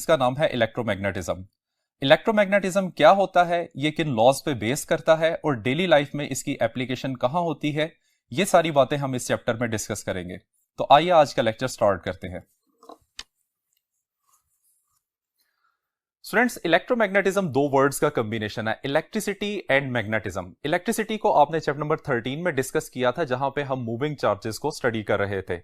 जिसका नाम है इलेक्ट्रोमैग्नेटिज्म। इलेक्ट्रोमैग्नेटिज्म क्या होता है, ये किन लॉज पे बेस करता है और डेली लाइफ में इसकी एप्लीकेशन कहां होती है, ये सारी बातें हम इस चैप्टर में डिस्कस करेंगे। तो आइए आज का लेक्चर स्टार्ट करते हैं। स्टूडेंट्स, इलेक्ट्रोमैग्नेटिज्म दो वर्ड्स का कॉम्बिनेशन है, इलेक्ट्रिसिटी एंड मैग्नेटिज्म। इलेक्ट्रिसिटी को आपने चैप्टर नंबर 13 में डिस्कस किया था, जहां पे हम मूविंग चार्जेस को स्टडी कर रहे थे।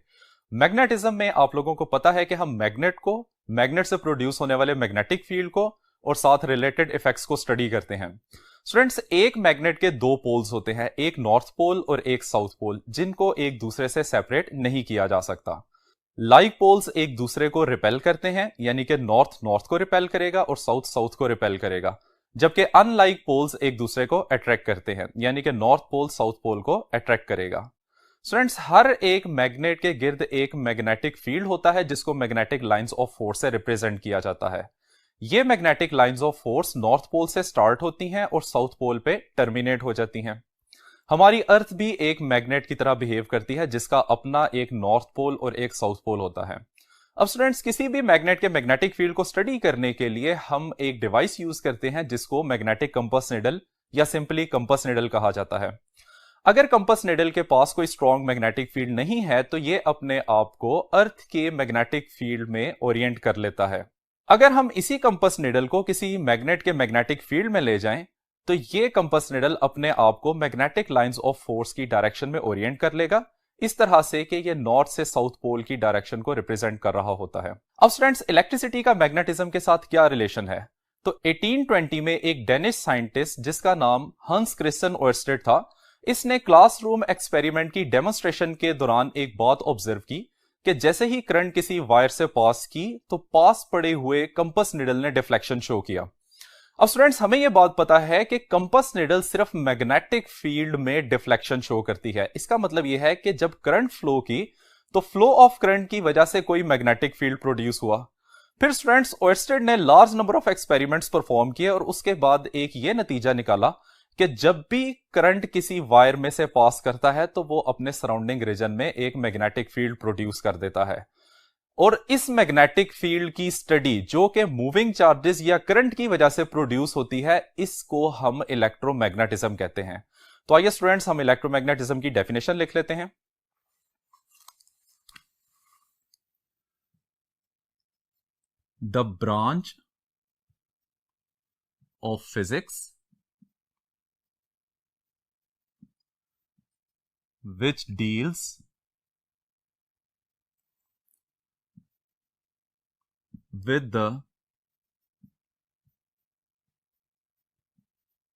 मैग्नेटिज्म में आप लोगों को पता है कि हम मैग्नेट को, मैग्नेट से प्रोड्यूस होने वाले मैग्नेटिक फील्ड को और साथ रिलेटेड इफेक्ट्स को स्टडी करते हैं। स्टूडेंट्स, एक मैग्नेट के दो पोल्स होते हैं, एक नॉर्थ पोल और एक साउथ पोल, जिनको एक दूसरे से सेपरेट नहीं किया जा सकता। लाइक पोल्स एक दूसरे को रिपेल करते हैं, यानी कि नॉर्थ नॉर्थ को रिपेल करेगा और साउथ साउथ को रिपेल करेगा, जबकि अनलाइक पोल्स एक दूसरे को अट्रैक्ट करते हैं, यानी कि नॉर्थ पोल साउथ पोल को अट्रैक्ट करेगा। स्टूडेंट्स, हर एक मैग्नेट के गिर्द एक मैग्नेटिक फील्ड होता है, जिसको मैग्नेटिक लाइंस ऑफ फोर्स से रिप्रेजेंट किया जाता है। ये magnetic lines of force north pole से स्टार्ट होती हैं और साउथ पोल पे टर्मिनेट हो जाती हैं। हमारी अर्थ भी एक मैग्नेट की तरह बिहेव करती है, जिसका अपना एक नॉर्थ पोल और एक साउथ पोल होता है। अब स्टूडेंट्स, किसी भी मैग्नेट के मैग्नेटिक फील्ड को स्टडी करने के लिए हम एक डिवाइस यूज करते हैं, जिसको मैग्नेटिक कंपास निडल या सिंपली कंपास निडल कहा जाता है। अगर कंपास निडल के पास कोई स्ट्रॉन्ग मैग्नेटिक फील्ड नहीं है, तो ये अपने आप को अर्थ के मैग्नेटिक फील्ड में ओरिएंट कर लेता है। अगर हम इसी कंपास निडल को किसी मैग्नेट के मैग्नेटिक फील्ड में ले जाएं, तो ये कंपास निडल अपने आप को मैग्नेटिक लाइंस ऑफ फोर्स की डायरेक्शन में ओरिएंट कर लेगा, इस तरह से कि ये नॉर्थ से साउथ पोल की डायरेक्शन को रिप्रेजेंट कर रहा होता है। अब स्टूडेंट्स, इलेक्ट्रिसिटी का मैग्नेटिज्म के साथ क्या रिलेशन है? तो 1820 में एक डेनिश साइंटिस्ट जिसका नाम हंस क्रिस्टियन ओयरस्टेड था, इसने क्लासरूम एक्सपेरिमेंट की डेमोन्स्ट्रेशन के दौरान एक बात ऑब्जर्व की कि जैसे ही करंट किसी वायर से पास की, तो पास पड़े हुए कंपास निडल ने डिफ्लेक्शन शो किया। अब स्टूडेंट्स, हमें यह बात पता है कि कंपास निडल सिर्फ मैग्नेटिक फील्ड में डिफ्लेक्शन शो करती है। इसका मतलब यह है कि जब करंट फ्लो की, तो फ्लो ऑफ करंट की वजह से कोई मैग्नेटिक फील्ड प्रोड्यूस हुआ। फिर स्टूडेंट्स, ओयरस्टेड ने large number of experiments perform किए और उसके बाद एक यह नतीजा निकाला कि जब भी करंट किसी वायर में से पास करता है, तो वो अपने सराउंडिंग रीजन में एक मैग्नेटिक फील्ड प्रोड्यूस कर देता है। और इस मैग्नेटिक फील्ड की स्टडी, जो कि मूविंग चार्जेस या करंट की वजह से प्रोड्यूस होती है, इसको हम इलेक्ट्रोमैग्नेटिज्म कहते हैं। तो आइए स्टूडेंट्स, हम इलेक्ट्रोमैग्नेटिज्म की डेफिनेशन लिख लेते हैं। The branch of physics which deals with the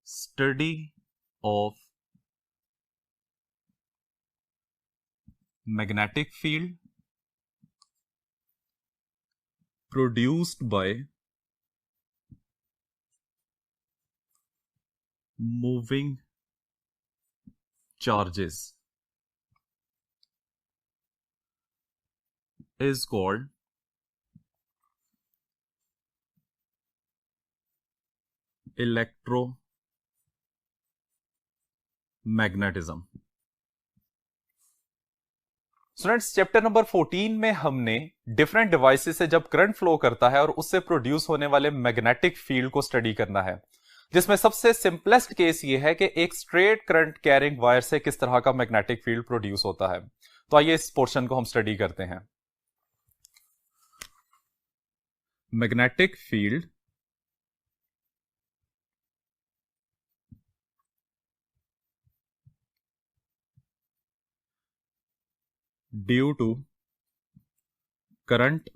study of magnetic field produced by moving charges is called electromagnetism. Students, chapter number 14 में हमने डिफरेंट डिवाइसेस से जब करंट फ्लो करता है और उससे प्रोड्यूस होने वाले मैग्नेटिक फील्ड को स्टडी करना है, जिसमें सबसे सिंपलेस्ट केस ये है कि एक स्ट्रेट करंट कैरिंग वायर से किस तरह का मैग्नेटिक फील्ड प्रोड्यूस होता है। तो आइए इस पोर्शन को हम स्टडी करते हैं। Magnetic field due to current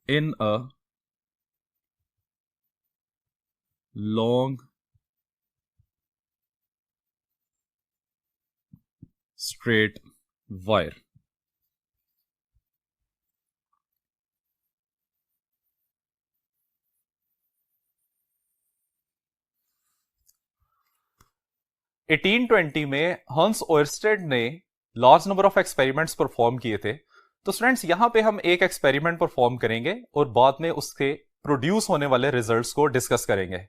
in a long straight wire. 1820 में हंस ओयरस्टेड ने large number of experiments perform किए थे। तो स्टूडेंट्स, यहां पे हम एक एक्सपेरिमेंट परफॉर्म करेंगे और बाद में उसके प्रोड्यूस होने वाले रिजल्ट्स को डिस्कस करेंगे।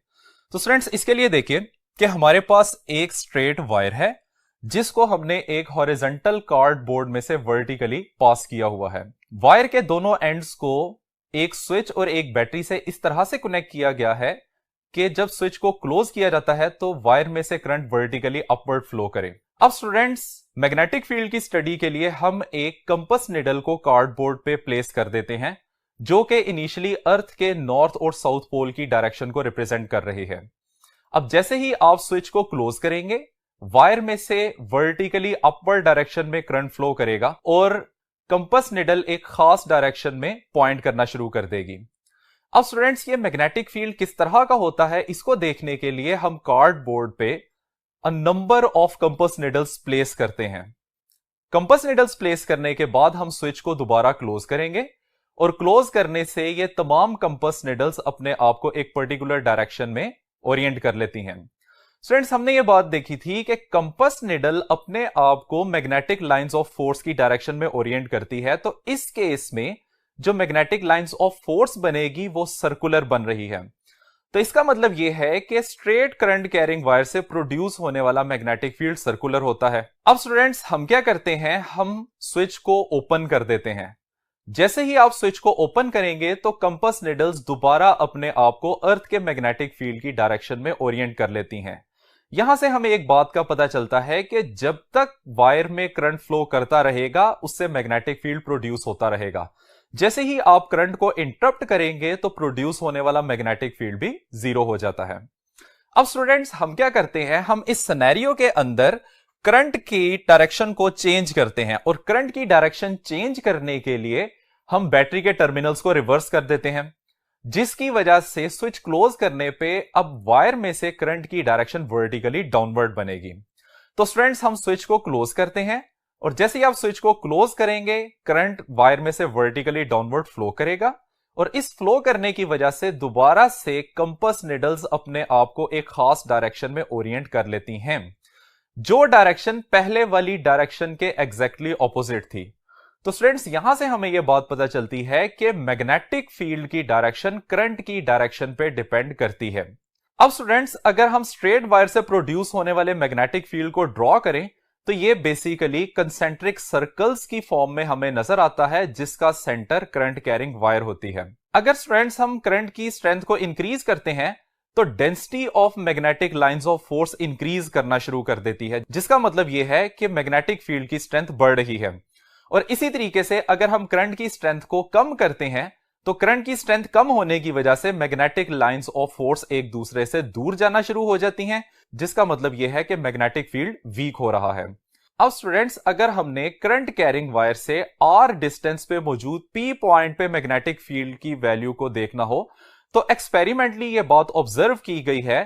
तो स्टूडेंट्स, इसके लिए देखिए कि हमारे पास एक स्ट्रेट वायर है, जिसको हमने एक हॉरिजॉन्टल कार्डबोर्ड में से वर्टिकली पास किया हुआ है। वायर के दोनों एंड्स को एक स्विच और एक बैटरी से इस तरह से कनेक्ट किया गया है कि जब स्विच को क्लोज किया जाता है तो वायर में से करंट वर्टिकली अपवर्ड फ्लो करे। अब स्टूडेंट्स, मैग्नेटिक फील्ड की स्टडी के लिए हम एक कंपास निडल को कार्डबोर्ड पे प्लेस कर देते हैं, जो कि इनिशियली अर्थ के नॉर्थ और साउथ पोल की डायरेक्शन को रिप्रेजेंट कर रही है। अब जैसे ही आप स्विच को क्लोज करेंगे, वायर में से वर्टिकली अपवर्ड डायरेक्शन में करंट फ्लो करेगा और कंपास निडल एक खास डायरेक्शन में पॉइंट करना शुरू कर देगी। अब स्टूडेंट्स, ये मैग्नेटिक फील्ड किस तरह का होता है इसको देखने के लिए हम कार्डबोर्ड पे a number of compass needles place करते हैं। कंपास निडल्स प्लेस करने के बाद हम स्विच को दोबारा क्लोज करेंगे और क्लोज करने से ये तमाम कंपास निडल्स अपने आप को एक पर्टिकुलर डायरेक्शन में ओरिएंट कर लेती हैं। स्टूडेंट्स, हमने ये बात देखी थी कि कंपास निडल अपने आप को मैग्नेटिक लाइंस ऑफ फोर्स की डायरेक्शन में ओरिएंट करती है, तो इस केस में जो मैग्नेटिक लाइंस ऑफ फोर्स बनेगी वो सर्कुलर बन रही है। तो इसका मतलब यह है कि स्ट्रेट करंट कैरिंग वायर से प्रोड्यूस होने वाला मैग्नेटिक फील्ड सर्कुलर होता है। अब स्टूडेंट्स, हम क्या करते हैं, हम स्विच को ओपन कर देते हैं। जैसे ही आप स्विच को ओपन करेंगे तो कंपास निडल्स दोबारा अपने आप को अर्थ के मैग्नेटिक फील्ड की डायरेक्शन में ओरिएंट कर लेती हैं। यहां से हमें एक बात का पता चलता है कि जब तक वायर में करंट फ्लो करता रहेगा उससे मैग्नेटिक फील्ड प्रोड्यूस होता रहेगा। जैसे ही आप करंट को इंटरप्ट करेंगे तो प्रोड्यूस होने वाला मैग्नेटिक फील्ड भी जीरो हो जाता है। अब स्टूडेंट्स, हम क्या करते हैं, हम इस सिनेरियो के अंदर करंट की डायरेक्शन को चेंज करते हैं और करंट की डायरेक्शन चेंज करने के लिए हम बैटरी के टर्मिनल्स को रिवर्स कर देते हैं, जिसकी वजह से स्विच क्लोज करने पे अब वायर में से करंट की डायरेक्शन वर्टिकली डाउनवर्ड बनेगी। तो स्टूडेंट्स, हम स्विच को क्लोज करते हैं और जैसे ही आप स्विच को क्लोज करेंगे करंट वायर में से वर्टिकली डाउनवर्ड फ्लो करेगा और इस फ्लो करने की वजह से दोबारा से कंपास निडल्स अपने आप को एक खास डायरेक्शन में ओरिएंट कर लेती हैं, जो डायरेक्शन पहले वाली डायरेक्शन के एग्जैक्टली ऑपोजिट थी। तो स्टूडेंट्स, यहां से हमें यह बात पता चलती है कि मैग्नेटिक फील्ड की डायरेक्शन करंट की डायरेक्शन पे डिपेंड करती है। अब स्टूडेंट्स, अगर हम स्ट्रेट वायर से प्रोड्यूस होने वाले मैग्नेटिक फील्ड को ड्रॉ करें तो ये बेसिकली कंसेंट्रिक सर्कल्स की फॉर्म में हमें नजर आता है, जिसका सेंटर करंट कैरिंग वायर होती है। अगर स्टूडेंट्स हम करंट की स्ट्रेंथ को इंक्रीज करते हैं तो density of magnetic lines of force increase करना शुरू कर देती है, जिसका मतलब यह है कि मैग्नेटिक फील्ड की स्ट्रेंथ बढ़ रही है। और इसी तरीके से अगर हम करंट की स्ट्रेंथ को कम करते हैं तो करंट की स्ट्रेंथ कम होने की वजह से मैग्नेटिक लाइंस ऑफ फोर्स एक दूसरे से दूर जाना शुरू हो जाती हैं, जिसका मतलब यह है कि मैग्नेटिक फील्ड वीक हो रहा है। अब स्टूडेंट्स, अगर हमने करंट कैरिंग वायर से आर डिस्टेंस पे मौजूद पी पॉइंट पे मैग्नेटिक फील्ड की वैल्यू को देखना हो तो एक्सपेरिमेंटली यह बात ऑब्जर्व की गई है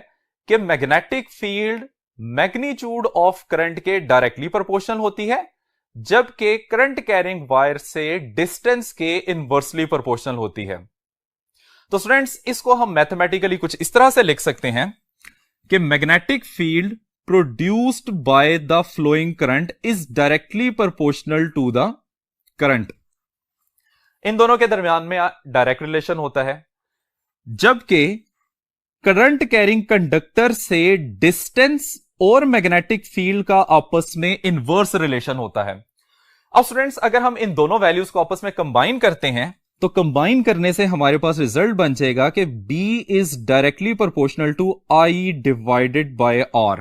कि magnetic field magnitude of current के डायरेक्टली प्रोपोर्शनल होती है, जबकि करंट कैरिंग वायर से डिस्टेंस के इनवर्सली प्रोपोर्शनल होती है। तो स्टूडेंट्स, इसको हम मैथमेटिकली कुछ इस तरह से लिख सकते हैं कि magnetic field produced by the flowing current is directly proportional to the current. इन दोनों के दरमियान में डायरेक्ट रिलेशन होता है, जबकि करंट कैरिंग कंडक्टर से डिस्टेंस और मैग्नेटिक फील्ड का आपस में इनवर्स रिलेशन होता है। अब स्टूडेंट्स, अगर हम इन दोनों वैल्यूज को आपस में कंबाइन करते हैं तो कंबाइन करने से हमारे पास रिजल्ट बन जाएगा कि B is directly proportional to I divided by R,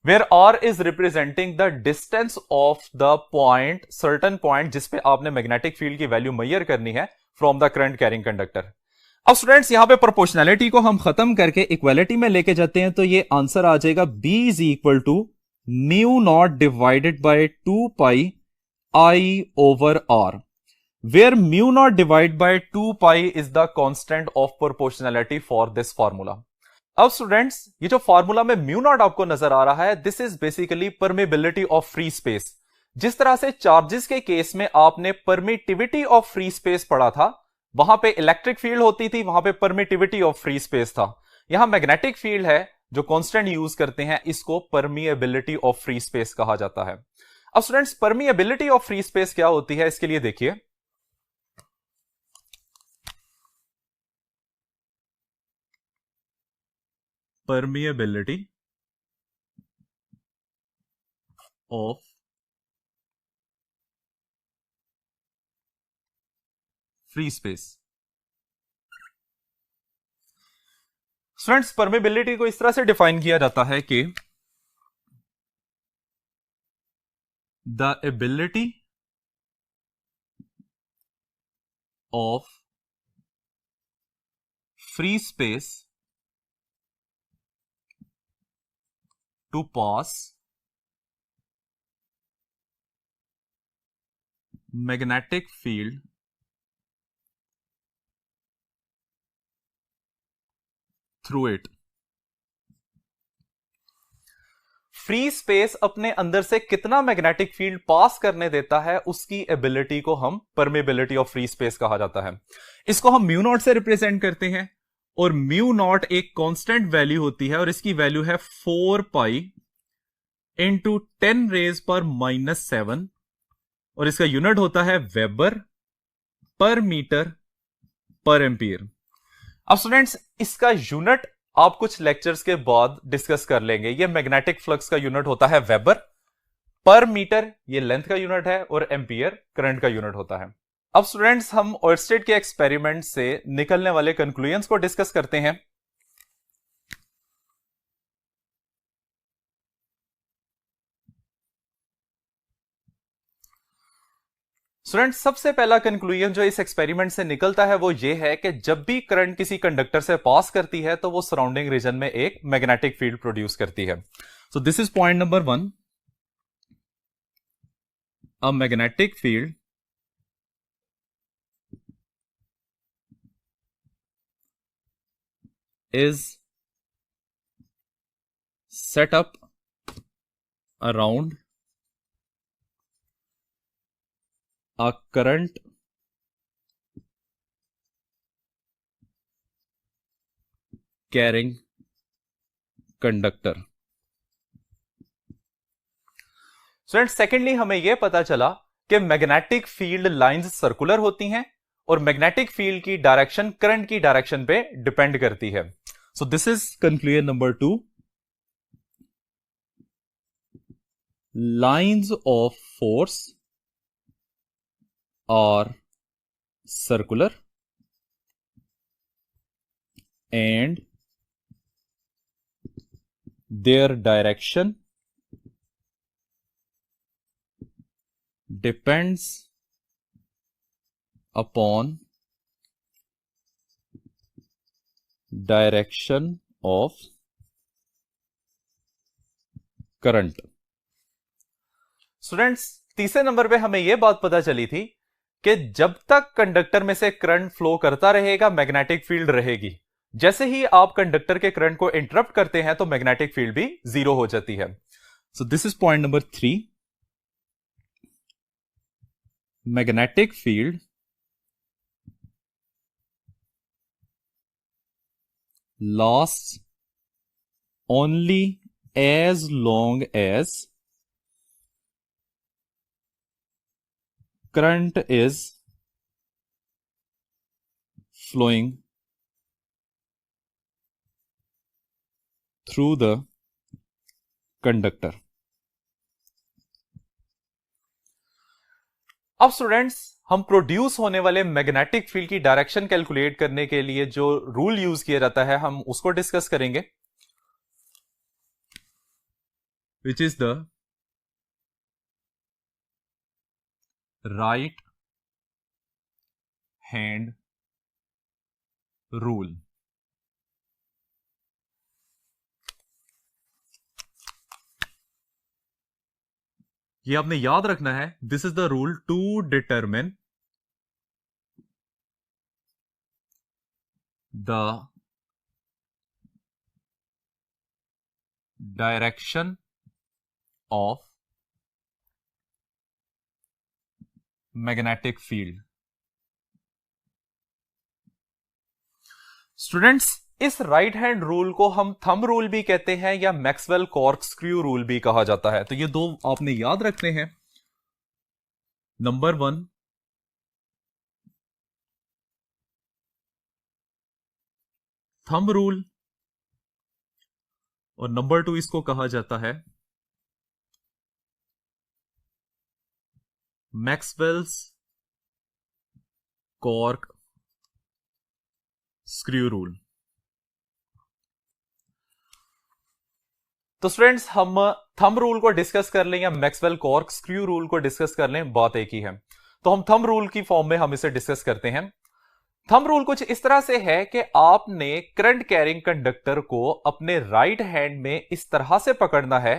where R is representing the distance of the point, certain point जिसपे आपने मैग्नेटिक फील्ड की वैल्यू मेजर करनी है from the current carrying conductor. अब स्टूडेंट्स, यहां पे प्रोपोर्शनैलिटी को हम खत्म करके इक्वालिटी में लेके जाते हैं तो ये आंसर आ जाएगा B is equal to mu naught divided by 2 pi I over R, where mu naught divided by 2 pi is the constant of proportionality for this formula. अब स्टूडेंट्स, ये जो फॉर्मूला में म्यू नॉट आपको नजर आ रहा है, this is basically permeability of free space. जिस तरह से चार्जेस के केस में आपने परमिटिविटी ऑफ फ्री स्पेस पढ़ा था, वहां पे इलेक्ट्रिक फील्ड होती थी, वहां पे परमिटिविटी ऑफ फ्री स्पेस था। यहां मैग्नेटिक फील्ड है जो कांस्टेंट यूज करते हैं, इसको परमिएबिलिटी ऑफ फ्री स्पेस कहा जाता है। अब students, permeability of free space क्या होती है, इसके लिए देखिए, permeability of free space. Students, permeability को इस तरह से डिफाइन किया जाता है कि the ability of free space to pass magnetic field through it. Free space अपने अंदर से कितना मैग्नेटिक फील्ड पास करने देता है, उसकी एबिलिटी को हम परमेबिलिटी ऑफ फ्री स्पेस कहा जाता है। इसको हम म्यू नॉट से रिप्रेजेंट करते हैं, और म्यू नॉट एक कांस्टेंट वैल्यू होती है, और इसकी वैल्यू है 4 पाई इंटू 10⁻⁻⁷, और इसका यूनिट होता है वेबर पर मीटर पर एम्पीयर। अब स्टूडेंट्स, इसका यूनिट आप कुछ लेक्चर्स के बाद डिस्कस कर लेंगे। ये मैग्नेटिक फ्लक्स का यूनिट होता है वेबर, पर मीटर ये लेंथ का यूनिट है, और एम्पियर करंट का यूनिट होता है। अब स्टूडेंट्स, हम ओर्स्टेड के एक्सपेरिमेंट से निकलने वाले कंक्लूजन्स को डिस्कस करते हैं। स्टूडेंट, सबसे पहला कंक्लूजन जो इस एक्सपेरिमेंट से निकलता है वो ये है कि जब भी करंट किसी कंडक्टर से पास करती है तो वो सराउंडिंग रीजन में एक मैग्नेटिक फील्ड प्रोड्यूस करती है। So this is point number 1। A magnetic field is set up around a current carrying conductor। Student, secondly हमें यह पता चला कि मैग्नेटिक फील्ड लाइंस सर्कुलर होती हैं, और मैग्नेटिक फील्ड की डायरेक्शन करंट की डायरेक्शन पे डिपेंड करती है। So this is conclusion number 2। Lines of force are circular and their direction depends upon direction of current। Students, तीसरे नंबर पे हमें यह बात पता चली थी कि जब तक कंडक्टर में से करंट फ्लो करता रहेगा मैग्नेटिक फील्ड रहेगी। जैसे ही आप कंडक्टर के करंट को इंटरप्ट करते हैं तो मैग्नेटिक फील्ड भी जीरो हो जाती है। So this is point number 3। Magnetic field lasts only as long as current is flowing through the conductor। अब स्टूडेंट्स, हम प्रोड्यूस होने वाले मैग्नेटिक फील्ड की डायरेक्शन कैलकुलेट करने के लिए जो रूल यूज किया जाता है हम उसको डिस्कस करेंगे, which is the right hand rule. ये आपने याद रखना है। This is the rule to determine the direction of magnetic field. Students, इस राइट हैंड रूल को हम थंब रूल भी कहते हैं या मैक्सवेल कॉर्कस्क्रू रूल भी कहा जाता है। तो ये दो आपने याद रखने हैं। नंबर 1, थंब रूल, और नंबर 2 इसको कहा जाता है मैक्सवेल्स कॉर्क स्क्रू रूल। तो स्टूडेंट्स, हम थंब रूल को डिस्कस कर लें या मैक्सवेल कॉर्क स्क्रू रूल को डिस्कस कर लें, बात एक ही है। तो हम थंब रूल की फॉर्म में हम इसे डिस्कस करते हैं। थंब रूल कुछ इस तरह से है कि आपने करंट कैरिंग कंडक्टर को अपने राइट हैंड में इस तरह से पकड़ना है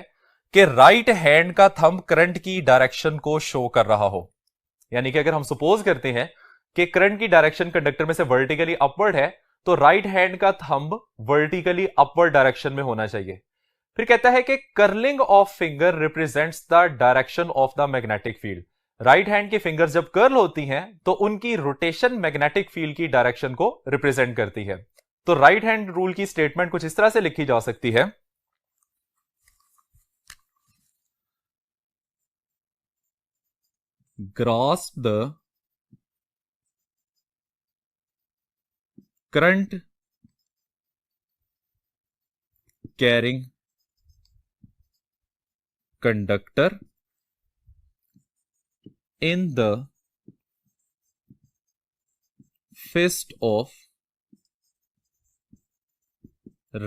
कि राइट हैंड का थंब करंट की डायरेक्शन को शो कर रहा हो। यानी कि अगर हम सपोज करते हैं कि करंट की डायरेक्शन कंडक्टर में से वर्टिकली अपवर्ड है, तो राइट हैंड का थंब वर्टिकली अपवर्ड डायरेक्शन में होना चाहिए। फिर कहता है कि curling of finger represents the direction of the magnetic field. Right hand की फिंगर जब कर्ल होती हैं तो उनकी रोटेशन मैग्नेटिक फील्ड की डायरेक्शन को रिप्रेजेंट करती है। तो राइट हैंड रूल की स्टेटमेंट कुछ इस तरह से लिखी जा सकती है, grasp the current carrying conductor in the fist of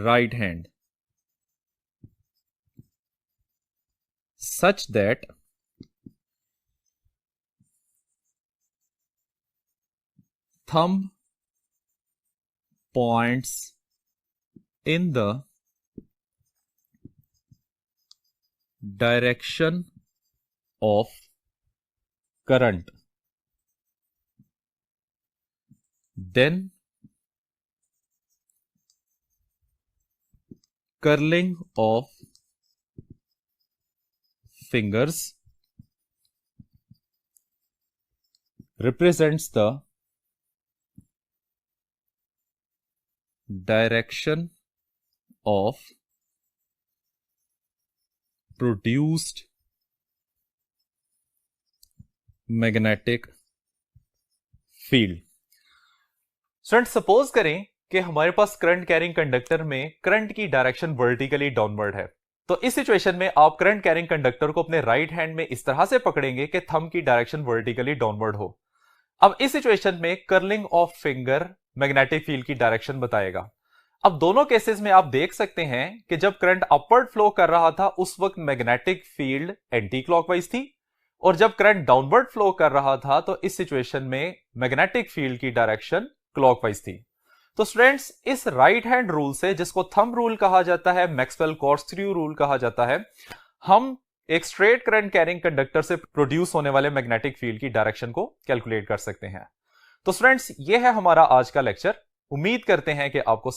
right hand such that thumb points in the direction of current. Then curling of fingers represents the direction of produced magnetic field. Student, suppose करें कि हमारे पास current carrying conductor में current की direction vertically downward है। तो इस situation में आप करंट कैरिंग कंडक्टर को अपने राइट हैंड में इस तरह से पकड़ेंगे कि थंब की डायरेक्शन वर्टिकली डाउनवर्ड हो। अब इस सिचुएशन में curling of finger magnetic field की डायरेक्शन बताएगा। अब दोनों केसेस में आप देख सकते हैं कि जब करंट अपवर्ड फ्लो कर रहा था उस वक्त मैग्नेटिक फील्ड एंटी क्लॉकवाइज थी, और जब करंट डाउनवर्ड फ्लो कर रहा था तो इस सिचुएशन में मैग्नेटिक फील्ड की डायरेक्शन क्लॉकवाइज थी। तो स्टूडेंट्स, इस राइट हैंड रूल से, जिसको थंब रूल कहा जाता है, मैक्सवेल कॉर्कस्क्रू रूल कहा जाता है, हम एक स्ट्रेट करंट कैरिंग कंडक्टर से प्रोड्यूस होने वाले मैग्नेटिक फील्ड की डायरेक्शन को कैलकुलेट कर सकते हैं। तो स्टूडेंट्स, ये है हमारा आज का लेक्चर। उम्मीद करते हैं कि आपको